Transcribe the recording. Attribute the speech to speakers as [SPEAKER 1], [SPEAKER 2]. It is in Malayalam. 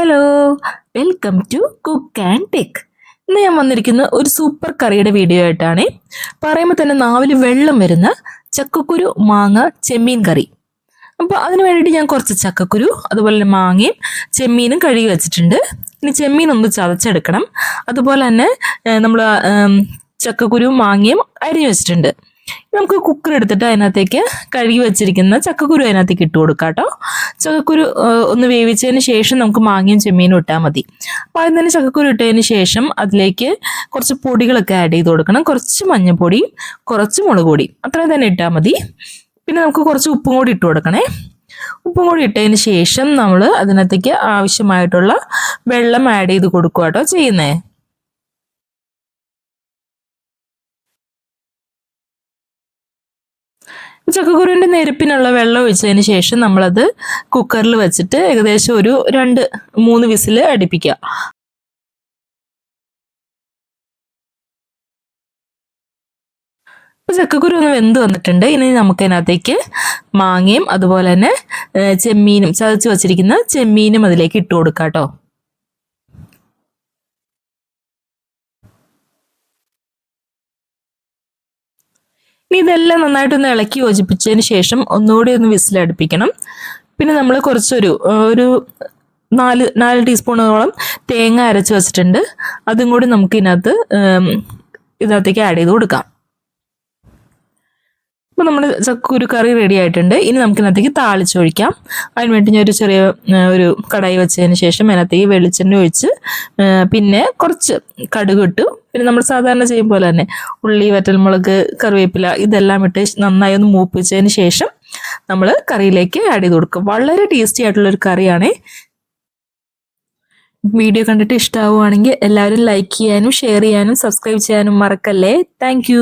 [SPEAKER 1] Hello, welcome to cook and tech. ഇന്ന് ഞാൻ വന്നിരിക്കുന്ന ഒരു സൂപ്പർ കറിയുടെ വീഡിയോ ആയിട്ടാണ്. പറയുമ്പോൾ തന്നെ നാവിൽ വെള്ളം വരുന്ന ചക്കക്കുരു മാങ്ങ ചെമ്മീൻ കറി. അപ്പോൾ അതിന് വേണ്ടിയിട്ട് ഞാൻ കുറച്ച് ചക്കക്കുരു അതുപോലെ തന്നെ മാങ്ങയും ചെമ്മീനും കഴുകി വെച്ചിട്ടുണ്ട്. ഇനി ചെമ്മീൻ ഒന്ന് ചതച്ചെടുക്കണം. അതുപോലെ തന്നെ നമ്മൾ ചക്കക്കുരു മാങ്ങയും അരിഞ്ഞു വെച്ചിട്ടുണ്ട്. നമുക്ക് കുക്കർ എടുത്തിട്ട് അതിനകത്തേക്ക് കഴുകി വെച്ചിരിക്കുന്ന ചക്കക്കുരു അതിനകത്തേക്ക് ഇട്ട് കൊടുക്കാം കേട്ടോ. ചക്കക്കുരു ഒന്ന് വേവിച്ചതിന് ശേഷം നമുക്ക് മാങ്ങയും ചെമ്മീനും ഇട്ടാൽ മതി. അപ്പോൾ ആദ്യം തന്നെ ചക്കക്കുരു ഇട്ടതിന് ശേഷം അതിലേക്ക് കുറച്ച് പൊടികളൊക്കെ ആഡ് ചെയ്ത് കൊടുക്കണം. കുറച്ച് മഞ്ഞൾപ്പൊടിയും കുറച്ച് മുളക് പൊടിയും അത്രയും തന്നെ ഇട്ടാൽ മതി. പിന്നെ നമുക്ക് കുറച്ച് ഉപ്പും കൂടി ഇട്ട് കൊടുക്കണേ. ഉപ്പും കൂടി ഇട്ടതിന് ശേഷം നമ്മൾ അതിനകത്തേക്ക് ആവശ്യമായിട്ടുള്ള വെള്ളം ആഡ് ചെയ്ത് കൊടുക്കുക കേട്ടോ ചെയ്യുന്നേ. ചക്കക്കുരുവിൻ്റെ നെരുപ്പിനുള്ള വെള്ളം ഒഴിച്ചതിന് ശേഷം നമ്മളത് കുക്കറിൽ വെച്ചിട്ട് ഏകദേശം ഒരു 2-3 വിസിൽ അടുപ്പിക്കുക. ചക്കക്കുരു ഒന്ന് വെന്ത് വന്നിട്ടുണ്ട്. ഇനി നമുക്ക് അതിനകത്തേക്ക് മാങ്ങയും അതുപോലെ തന്നെ ചെമ്മീനും ചതച്ച് വച്ചിരിക്കുന്ന ചെമ്മീനും അതിലേക്ക് ഇട്ട് കൊടുക്കാം കേട്ടോ. ഇനി ഇതെല്ലാം നന്നായിട്ടൊന്ന് ഇളക്കി യോജിപ്പിച്ചതിന് ശേഷം ഒന്നുകൂടി ഒന്ന് വിസിലടുപ്പിക്കണം. പിന്നെ നമ്മൾ ഒരു 4 ടീസ്പൂണോളം തേങ്ങ അരച്ച് വെച്ചിട്ടുണ്ട്. അതും കൂടി നമുക്ക് ഇതിനകത്തേക്ക് ആഡ് ചെയ്ത് കൊടുക്കാം. അപ്പോൾ നമ്മുടെ ചക്കക്കുരു കറി റെഡി ആയിട്ടുണ്ട്. ഇനി നമുക്കിതിനകത്തേക്ക് താളിച്ചൊഴിക്കാം. അതിന് വേണ്ടി ഞാൻ ഒരു കടായി വെച്ചതിന് ശേഷം അതിനകത്തേക്ക് വെളിച്ചെണ്ണ ഒഴിച്ച് പിന്നെ കുറച്ച് കടുക് ഇട്ടു. പിന്നെ നമ്മൾ സാധാരണ ചെയ്യും പോലെ തന്നെ ഉള്ളി, വറ്റൽമുളക്, കറിവേപ്പില ഇതെല്ലാം ഇട്ട് നന്നായി ഒന്ന് മൂപ്പിച്ചതിന് ശേഷം നമ്മൾ കറിയിലേക്ക് ആഡ് ചെയ്ത് കൊടുക്കും. വളരെ ടേസ്റ്റി ആയിട്ടുള്ളൊരു കറിയാണ്. വീഡിയോ കണ്ടിട്ട് ഇഷ്ടമാവുകയാണെങ്കിൽ എല്ലാവരും ലൈക്ക് ചെയ്യാനും ഷെയർ ചെയ്യാനും സബ്സ്ക്രൈബ് ചെയ്യാനും മറക്കല്ലേ. താങ്ക്